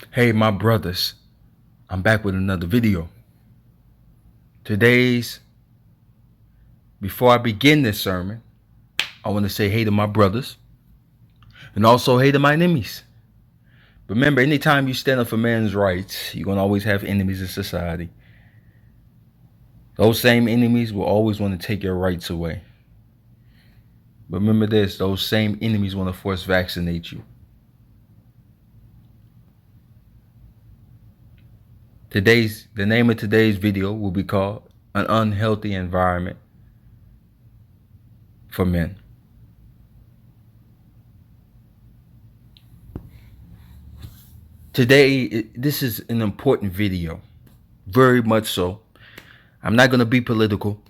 Hey, my brothers, I'm back with another video. Today's, before I begin this sermon, I want to say hey to my brothers and also hey to my enemies. Remember, anytime you stand up for man's rights, you're going to always have enemies in society. Those same enemies will always want to take your rights away. But remember this, those same enemies want to force vaccinate you. The name of today's video will be called An Unhealthy Environment for Men. Today, this is an important video, very much so. I'm not going to be political.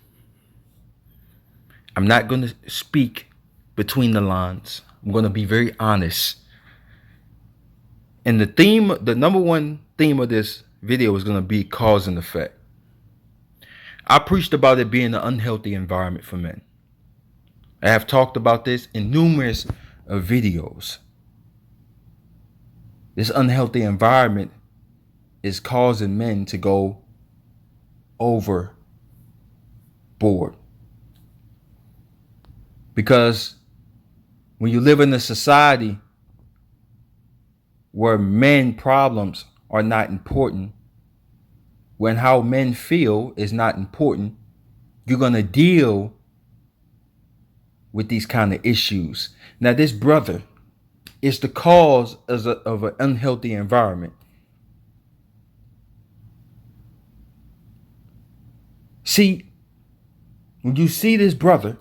I'm not going to speak between the lines. I'm going to be very honest. And the number one theme of this video is going to be cause and effect. I preached about it being an unhealthy environment for men. I have talked about this in numerous videos. This unhealthy environment is causing men to go overboard. Because when you live in a society where men problems are not important, when how men feel is not important, you're going to deal with these kind of issues. Now, this brother is the cause of an unhealthy environment. See, when you see this brother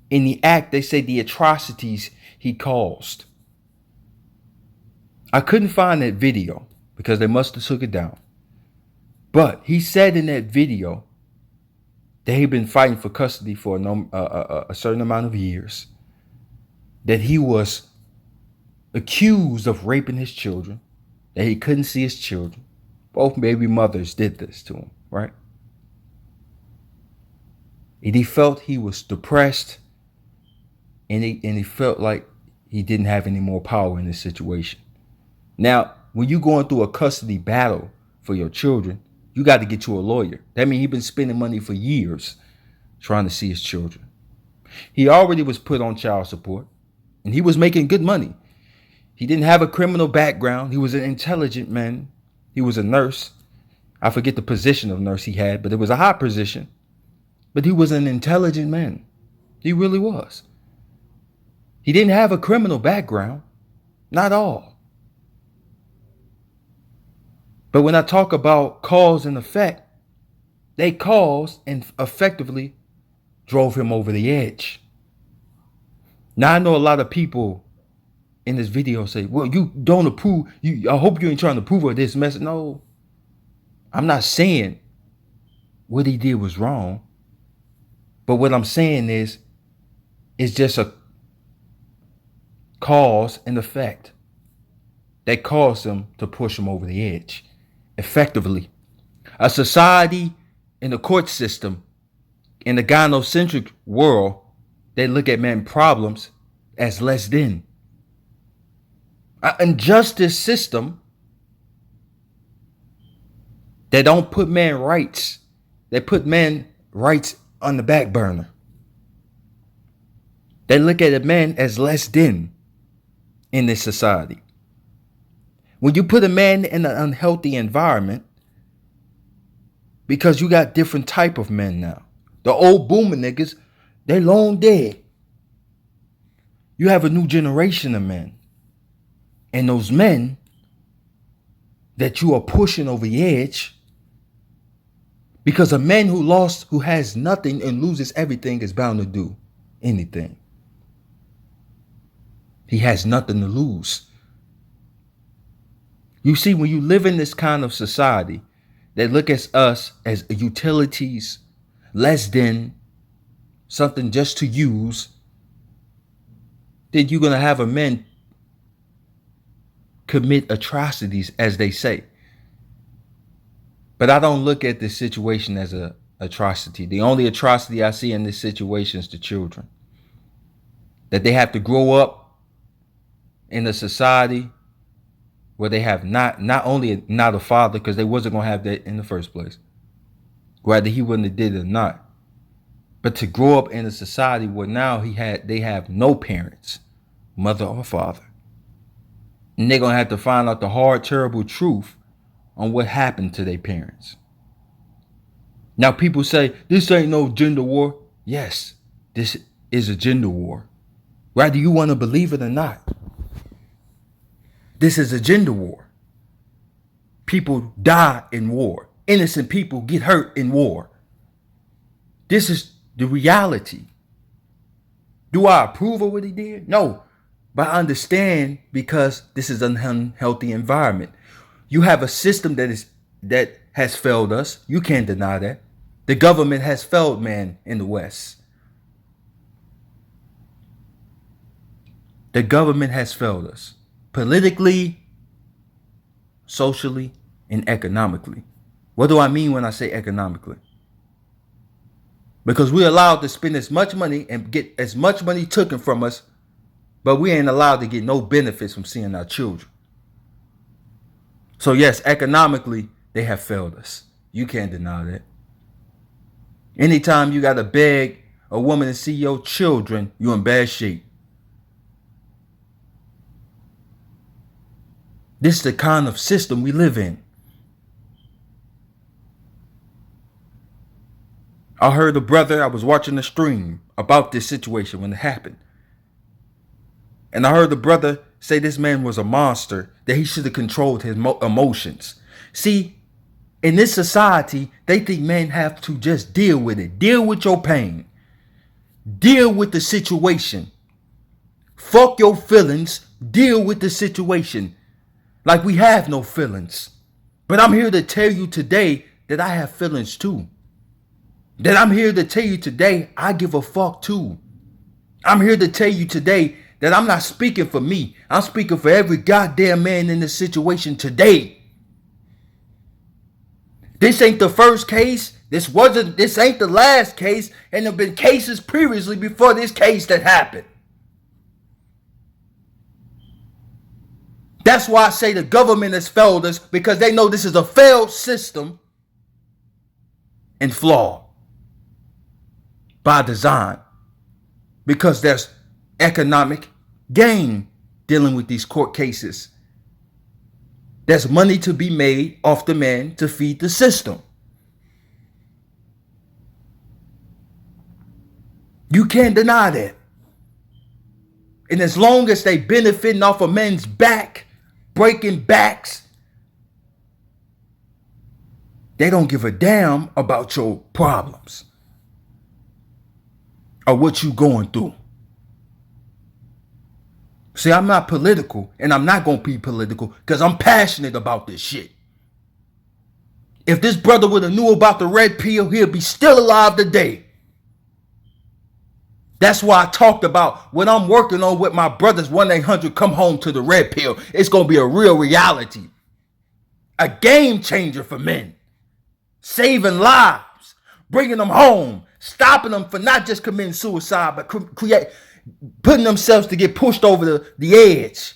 in the act, they say the atrocities he caused. I couldn't find that video because they must have took it down. But he said in that video that he'd been fighting for custody for a certain amount of years, that he was accused of raping his children, that he couldn't see his children. Both baby mothers did this to him, right? And he felt he was depressed, and he felt like he didn't have any more power in this situation. Now, when you're going through a custody battle for your children, you got to get you a lawyer. That means he's been spending money for years trying to see his children. He already was put on child support, and he was making good money. He didn't have a criminal background. He was an intelligent man. He was a nurse. I forget the position of nurse he had, but it was a high position. But he was an intelligent man. He really was. He didn't have a criminal background. Not all. But when I talk about cause and effect, they caused and effectively drove him over the edge. Now, I know a lot of people in this video say, well, you don't approve. I hope you ain't trying to approve of this message. No, I'm not saying what he did was wrong. But what I'm saying is, it's just a cause and effect that caused him to push him over the edge. Effectively, a society in the court system, in the gynocentric world, they look at men's problems as less than. An injustice system, they don't put man rights. They put man rights on the back burner. They look at a man as less than in this society. When you put a man in an unhealthy environment, because you got different type of men now. The old boomer niggas, they long dead. You have a new generation of men. And those men that you are pushing over the edge, because a man who has nothing and loses everything is bound to do anything. He has nothing to lose. You see, when you live in this kind of society that look at us as utilities, less than something just to use, then you're going to have a man commit atrocities, as they say. But I don't look at this situation as a atrocity. The only atrocity I see in this situation is the children. That they have to grow up in a society where they have not only not a father, because they wasn't gonna have that in the first place, whether he wouldn't have did it or not, but to grow up in a society where now they have no parents, mother or father, and they're gonna have to find out the hard, terrible truth on what happened to their parents. Now people say this ain't no gender war. Yes, this is a gender war. Whether you want to believe it or not, this is a gender war. People die in war. Innocent people get hurt in war. This is the reality. Do I approve of what he did? No, but I understand, because this is an unhealthy environment. You have a system that has failed us. You can't deny that. The government has failed man in the West. The government has failed us politically, socially, and economically. What do I mean when I say economically? Because we're allowed to spend as much money and get as much money taken from us, but we ain't allowed to get no benefits from seeing our children. So yes, economically, they have failed us. You can't deny that. Anytime you got to beg a woman to see your children, you're in bad shape. This is the kind of system we live in. I heard a brother, I was watching a stream about this situation when it happened. And I heard the brother say this man was a monster, that he should have controlled his emotions. See, in this society, they think men have to just deal with it. Deal with your pain. Deal with the situation. Fuck your feelings. Deal with the situation. Like we have no feelings. But I'm here to tell you today that I have feelings too. That I'm here to tell you today I give a fuck too. I'm here to tell you today that I'm not speaking for me. I'm speaking for every goddamn man in this situation today. This ain't the first case. This ain't the last case. And there have been cases previously before this case that happened. That's why I say the government has failed us, because they know this is a failed system and flawed by design, because there's economic gain dealing with these court cases. There's money to be made off the man to feed the system. You can't deny that. And as long as they benefiting off of men's back, breaking backs, they don't give a damn about your problems or what you going through. See, I'm not political, and I'm not going to be political because I'm passionate about this shit. If this brother would have knew about the red pill, he'll be still alive today. That's why I talked about what I'm working on with my brothers, 1-800 come home to the red pill. It's going to be a real reality. A game changer for men. Saving lives. Bringing them home. Stopping them for not just committing suicide, but putting themselves to get pushed over the edge.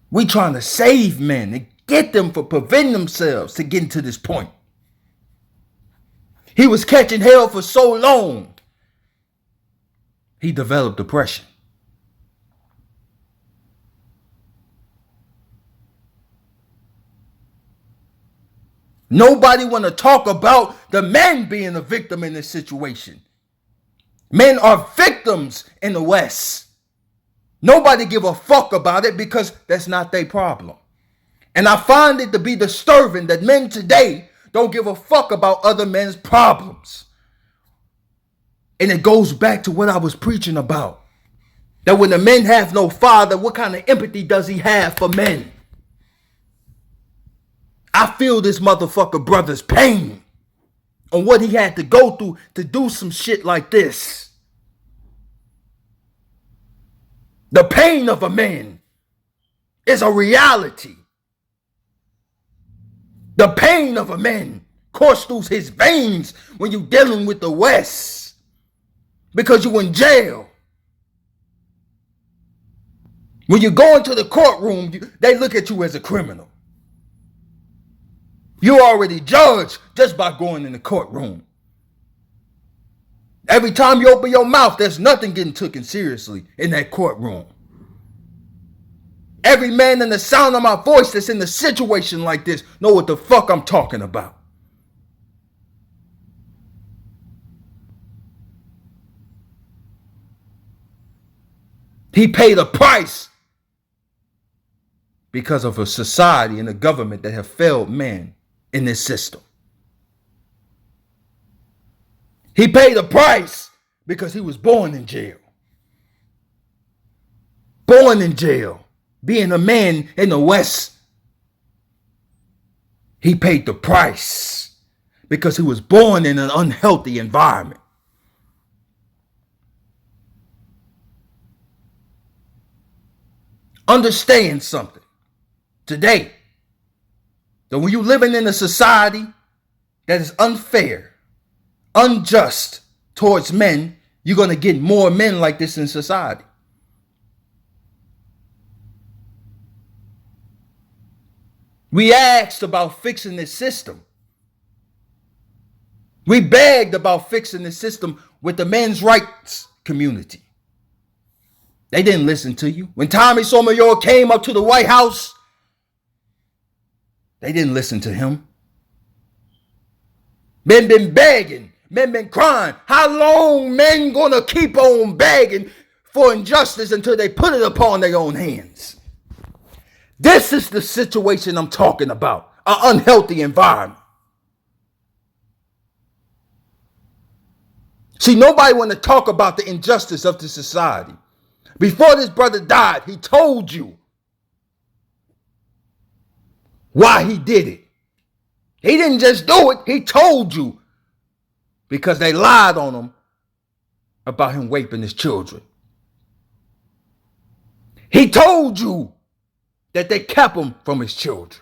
We trying to save men and get them for preventing themselves to getting to this point. He was catching hell for so long, he developed depression. Nobody want to talk about the men being a victim in this situation. Men are victims in the West. Nobody give a fuck about it because that's not their problem. And I find it to be disturbing that men today don't give a fuck about other men's problems. And it goes back to what I was preaching about. That when the men have no father, what kind of empathy does he have for men? I feel this motherfucker brother's pain on what he had to go through to do some shit like this. The pain of a man is a reality. The pain of a man course through his veins when you're dealing with the West, because you're in jail. When you go into the courtroom, they look at you as a criminal. You're already judged just by going in the courtroom. Every time you open your mouth, there's nothing getting taken seriously in that courtroom. Every man in the sound of my voice that's in a situation like this know what the fuck I'm talking about. He paid a price because of a society and a government that have failed men in this system. He paid a price because he was born in jail. Born in jail. Being a man in the West. He paid the price because he was born in an unhealthy environment. Understand something today, that when you're living in a society that is unfair, unjust towards men, you're going to get more men like this in society. We asked about fixing this system. We begged about fixing the system with the men's rights community. They didn't listen to you. When Tommy Sotomayor came up to the White House, they didn't listen to him. Men been begging. Men been crying. How long men gonna keep on begging for injustice until they put it upon their own hands? This is the situation I'm talking about. An unhealthy environment. See, nobody want to talk about the injustice of the society. Before this brother died, he told you why he did it. He didn't just do it, he told you. Because they lied on him about him raping his children. He told you that they kept him from his children.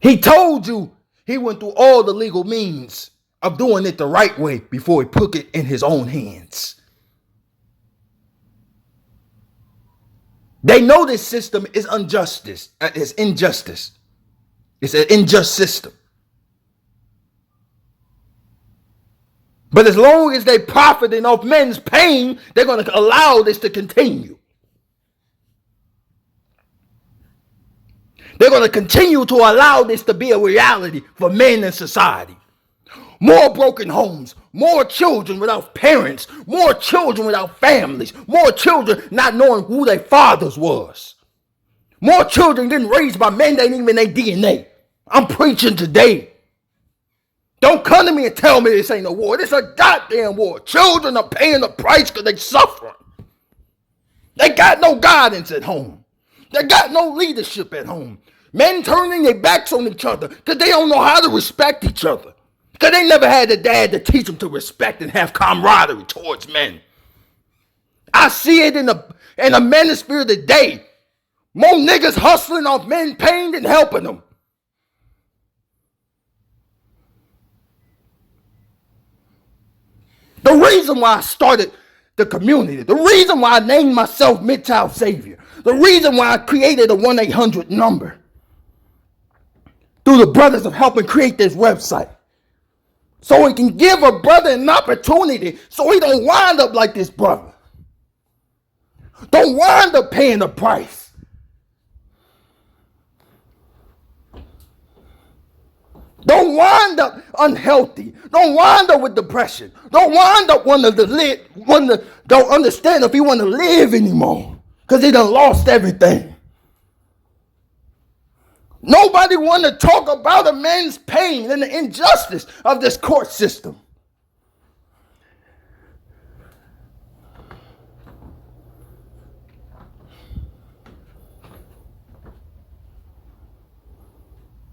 He told you he went through all the legal means of doing it the right way before he put it in his own hands. They know this system is injustice. It's injustice. It's an unjust system. But as long as they profiting off men's pain, they're going to allow this to continue. They're going to continue to allow this to be a reality for men in society. More broken homes, more children without parents, more children without families, more children not knowing who their fathers was. More children getting raised by men that ain't even their DNA. I'm preaching today. Don't come to me and tell me this ain't a war. This is a goddamn war. Children are paying the price because they suffering. They got no guidance at home. They got no leadership at home. Men turning their backs on each other because they don't know how to respect each other. Because they never had a dad to teach them to respect and have camaraderie towards men. I see it in the manosphere today. More niggas hustling off men's pain than helping them. The reason why I started the community, the reason why I named myself Midtown Savior, the reason why I created a 1-800 number through the brothers of helping create this website. So he can give a brother an opportunity so he don't wind up like this brother. Don't wind up paying the price. Don't wind up unhealthy. Don't wind up with depression. Don't wind up don't understand if he want to live anymore because he done lost everything. Nobody want to talk about a man's pain and the injustice of this court system.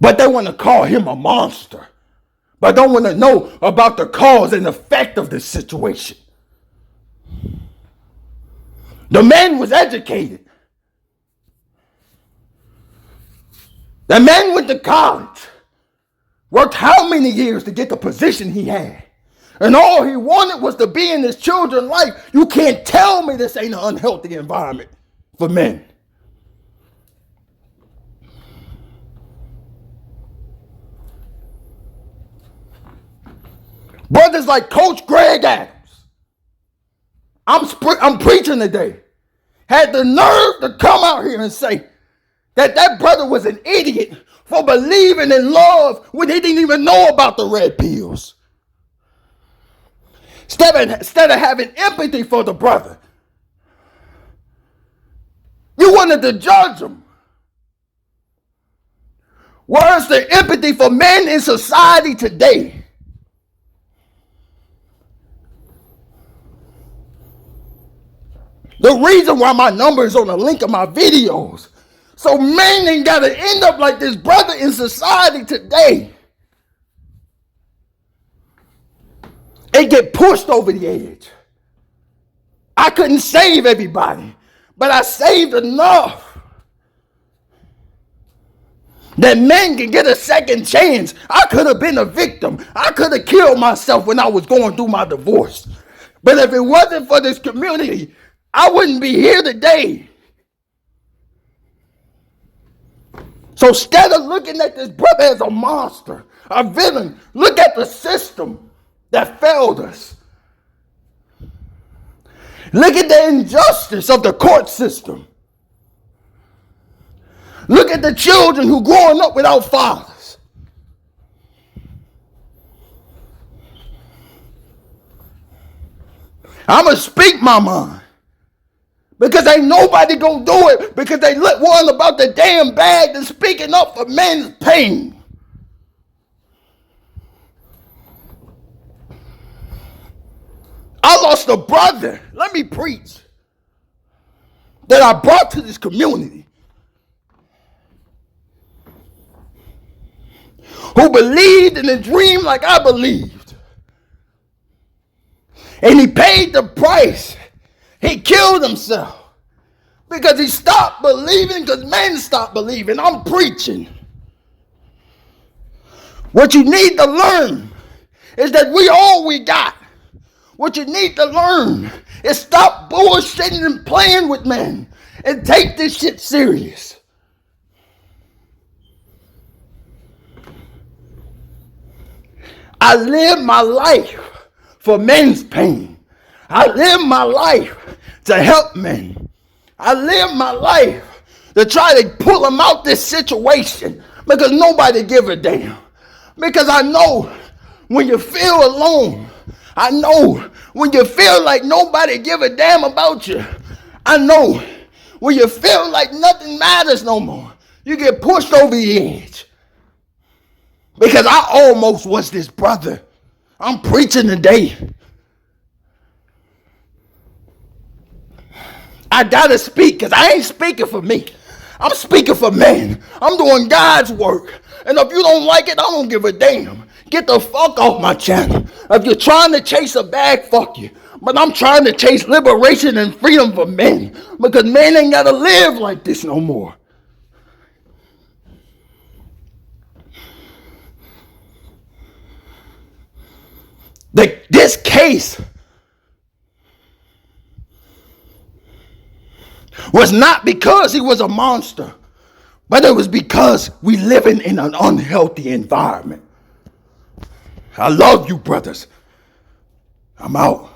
But they want to call him a monster. But don't want to know about the cause and effect of this situation. The man was educated. The man went to college. Worked how many years to get the position he had? And all he wanted was to be in his children's life. You can't tell me this ain't an unhealthy environment for men. Brothers like Coach Greg Adams, I'm preaching today, had the nerve to come out here and say that brother was an idiot for believing in love when he didn't even know about the red pills. Instead of having empathy for the brother, you wanted to judge him. Where's the empathy for men in society today? The reason why my number is on the link of my videos, so men ain't got to end up like this brother in society today. They get pushed over the edge. I couldn't save everybody, but I saved enough that men can get a second chance. I could have been a victim. I could have killed myself when I was going through my divorce. But if it wasn't for this community, I wouldn't be here today. So instead of looking at this brother as a monster, a villain, look at the system that failed us. Look at the injustice of the court system. Look at the children who growing up without fathers. I'm going to speak my mind. Because ain't nobody gonna do it because they worrying about the damn bag and speaking up for men's pain. I lost a brother, let me preach, that I brought to this community who believed in a dream like I believed. And he paid the price. He killed himself because he stopped believing, because men stopped believing. I'm preaching. What you need to learn is that we all we got. What you need to learn is stop bullshitting and playing with men and take this shit serious. I live my life for men's pain. I live my life to help men. I live my life to try to pull them out this situation because nobody give a damn. Because I know when you feel alone, I know when you feel like nobody give a damn about you, I know when you feel like nothing matters no more, you get pushed over the edge. Because I almost was this brother. I'm preaching today. I gotta speak because I ain't speaking for me. I'm speaking for men. I'm doing God's work. And if you don't like it, I don't give a damn. Get the fuck off my channel. If you're trying to chase a bag, fuck you. But I'm trying to chase liberation and freedom for men. Because men ain't gotta live like this no more. This case was not because he was a monster, but it was because we living in an unhealthy environment. I love you, brothers. I'm out.